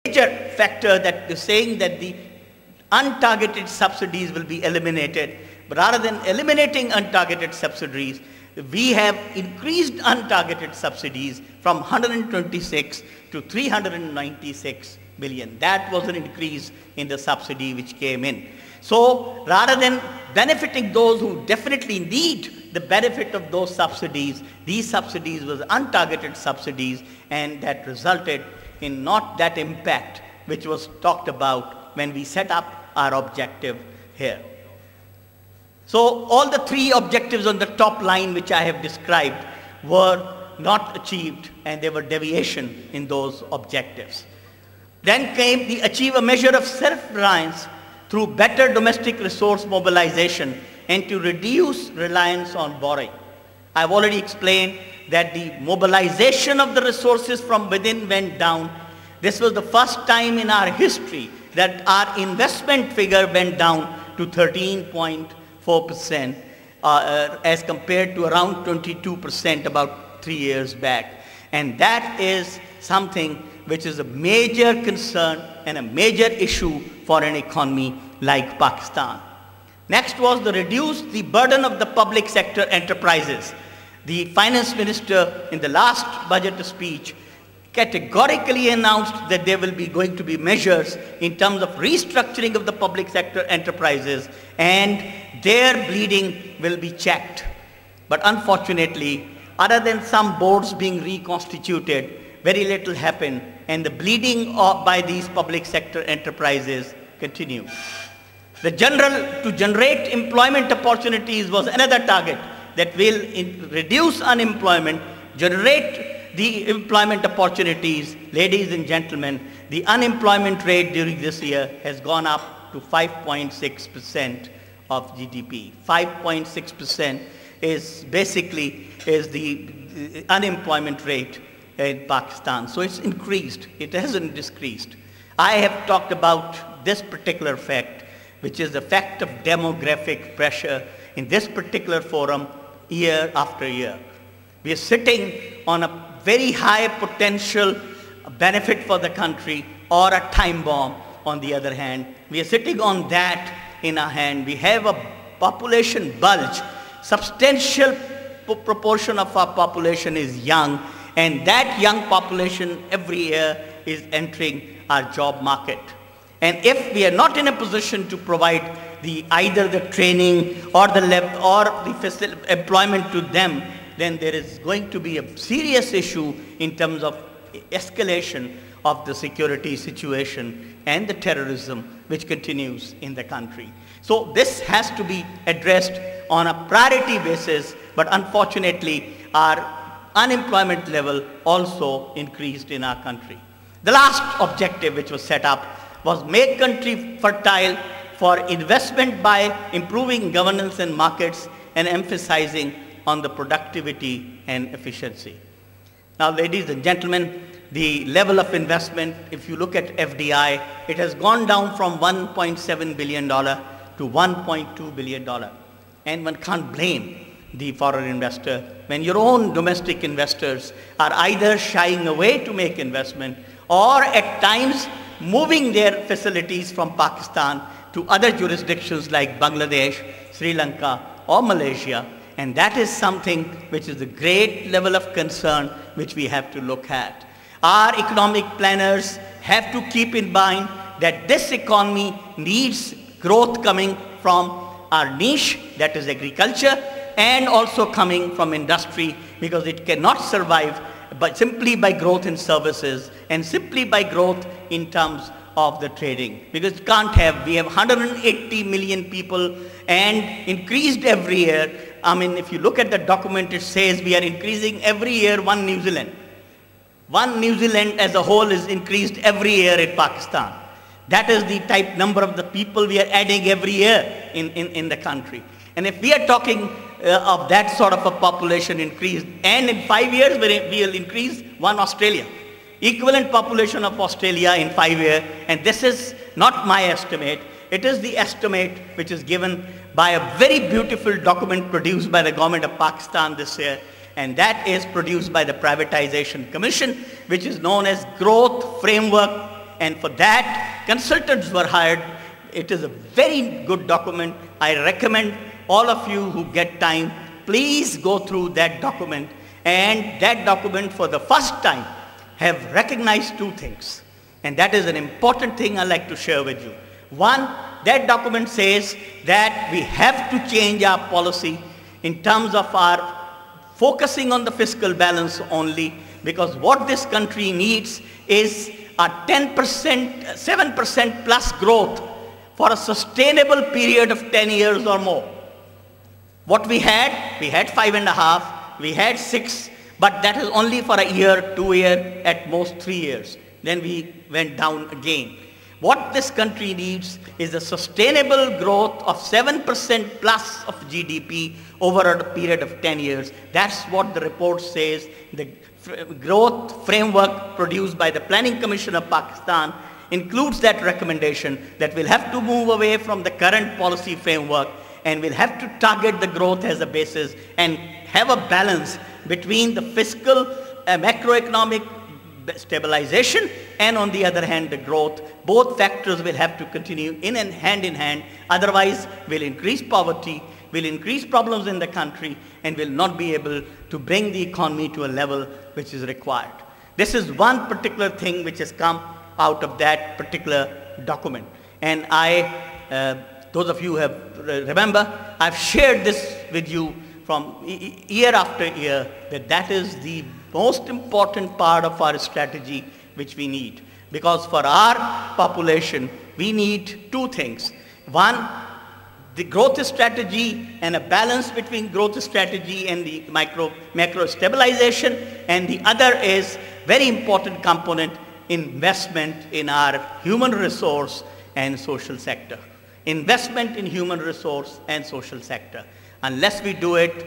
major factor that is saying that the untargeted subsidies will be eliminated. But rather than eliminating untargeted subsidies, we have increased untargeted subsidies from 126 to 396 billion. That was an increase in the subsidy which came in. So rather than benefiting those who definitely need the benefit of those subsidies, these subsidies were untargeted subsidies, and that resulted in not that impact which was talked about when we set up our objective here. So all the three objectives on the top line which I have described were not achieved, and there were deviation in those objectives. Then came the achieve a measure of self-reliance through better domestic resource mobilization and to reduce reliance on borrowing. I've already explained that the mobilization of the resources from within went down. This was the first time in our history that our investment figure went down to 13.4% as compared to around 22% about 3 years back. And that is something which is a major concern and a major issue for an economy like Pakistan. Next was to reduce the burden of the public sector enterprises. The finance minister in the last budget speech categorically announced that there will be going to be measures in terms of restructuring of the public sector enterprises, and their bleeding will be checked. But unfortunately, other than some boards being reconstituted, very little happened, and the bleeding by these public sector enterprises continue. To generate employment opportunities was another target that will reduce unemployment, generate the employment opportunities. Ladies and gentlemen, the unemployment rate during this year has gone up to 5.6% of GDP. 5.6% is basically the unemployment rate in Pakistan. So it's increased, it hasn't decreased. I have talked about this particular fact, which is the fact of demographic pressure in this particular forum year after year. We are sitting on a very high potential benefit for the country, or a time bomb on the other hand. We are sitting on that in our hand. We have a population bulge. Substantial proportion of our population is young, and that young population every year is entering our job market. And if we are not in a position to provide either the training or the employment to them, then there is going to be a serious issue in terms of escalation of the security situation and the terrorism which continues in the country. So this has to be addressed on a priority basis, but unfortunately our unemployment level also increased in our country. The last objective which was set up was make country fertile for investment by improving governance and markets and emphasizing on the productivity and efficiency. Now, ladies and gentlemen, the level of investment, if you look at FDI, it has gone down from $1.7 billion to $1.2 billion. And one can't blame the foreign investor when your own domestic investors are either shying away to make investment or at times moving their facilities from Pakistan to other jurisdictions like Bangladesh, Sri Lanka or Malaysia. And that is something which is a great level of concern which we have to look at. Our economic planners have to keep in mind that this economy needs growth coming from our niche, that is agriculture, and also coming from industry, because it cannot survive simply by growth in services and simply by growth in terms of the trading. Because we have 180 million people and increased every year. I mean, if you look at the document, it says we are increasing every year 1 New Zealand. 1 New Zealand as a whole is increased every year in Pakistan. That is the type number of the people we are adding every year in the country. And if we are talking of that sort of a population increase, and in 5 years we will increase 1 Australia. Equivalent population of Australia in 5 years, and this is not my estimate. It is the estimate which is given by a very beautiful document produced by the government of Pakistan this year, and that is produced by the Privatization Commission, which is known as Growth Framework and for that, consultants were hired. It is a very good document. I recommend all of you who get time, please go through that document. And that document, for the first time, have recognized two things. And that is an important thing I'd like to share with you. One, that document says that we have to change our policy in terms of our focusing on the fiscal balance only, because what this country needs is a 10%, 7% plus growth for a sustainable period of 10 years or more. What we had 5.5, we had 6, but that is only for a year, 2 years, at most 3 years. Then we went down again. What this country needs is a sustainable growth of 7% plus of GDP over a period of 10 years. That's what the report says. The growth framework produced by the Planning Commission of Pakistan includes that recommendation that we'll have to move away from the current policy framework and we'll have to target the growth as a basis and have a balance between the fiscal, macroeconomic stabilization and on the other hand the growth. Both factors will have to continue in hand, otherwise we'll increase poverty, we'll increase problems in the country and will not be able to bring the economy to a level which is required. This is one particular thing which has come out of that particular document. And those of you who have remember, I've shared this with you from year after year that is the most important part of our strategy which we need. Because for our population, we need two things. One, the growth strategy and a balance between growth strategy and the macro stabilization, and the other is very important component, investment in our human resource and social sector. Investment in human resource and social sector. Unless we do it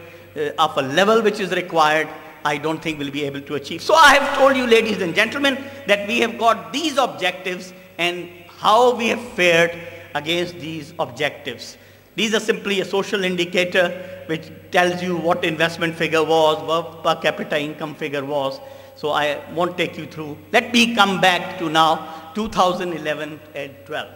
of a level which is required, I don't think we'll be able to achieve. So I have told you, ladies and gentlemen, that we have got these objectives and how we have fared against these objectives. These are simply a social indicator which tells you what investment figure was, what per capita income figure was. So I won't take you through. Let me come back to now 2011 and 12.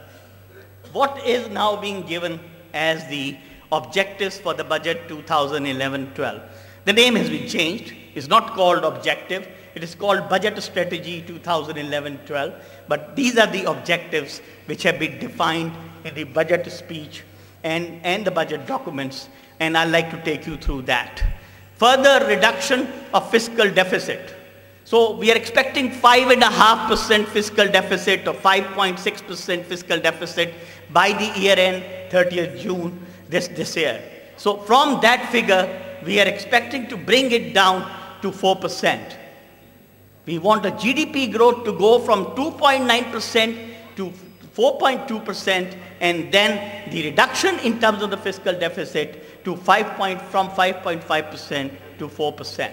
What is now being given as the objectives for the budget 2011-12? The name has been changed. It's not called objective. It is called Budget Strategy 2011-12. But these are the objectives which have been defined in the budget speech and the budget documents. And I'd like to take you through that. Further reduction of fiscal deficit. So we are expecting 5.5% fiscal deficit or 5.6% fiscal deficit by the year end 30th June this year. So from that figure, we are expecting to bring it down to 4%. We want a GDP growth to go from 2.9% to 4.2%, and then the reduction in terms of the fiscal deficit to from 5.5% to 4%.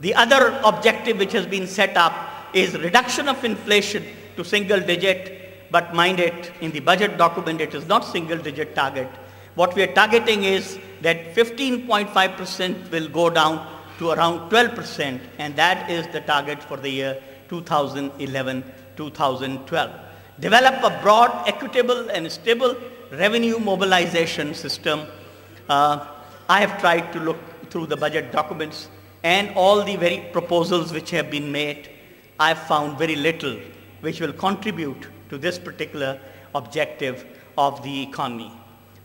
The other objective which has been set up is reduction of inflation to single digit, but mind it, in the budget document it is not single digit target. What we are targeting is that 15.5% will go down to around 12%, and that is the target for the year 2011-2012. Develop a broad, equitable and stable revenue mobilization system. I have tried to look through the budget documents and all the very proposals which have been made. I have found very little which will contribute to this particular objective of the economy.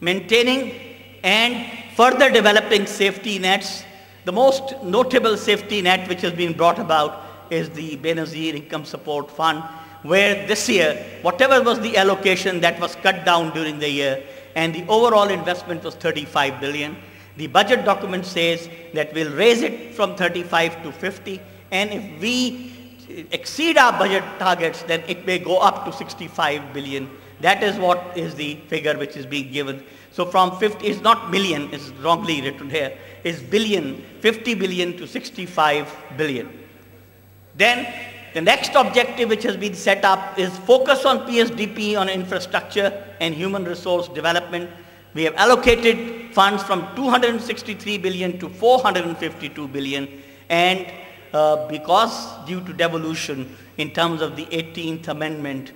Maintaining and further developing safety nets. The most notable safety net which has been brought about is the Benazir Income Support Fund, where this year, whatever was the allocation that was cut down during the year, and the overall investment was 35 billion. The budget document says that we'll raise it from 35 to 50, and if we exceed our budget targets, then it may go up to 65 billion. That is what is the figure which is being given. So from 50, it's not million, it's wrongly written here, it's billion, 50 billion to 65 billion. Then the next objective which has been set up is focus on PSDP on infrastructure and human resource development. We have allocated funds from 263 billion to 452 billion, and because due to devolution in terms of the 18th Amendment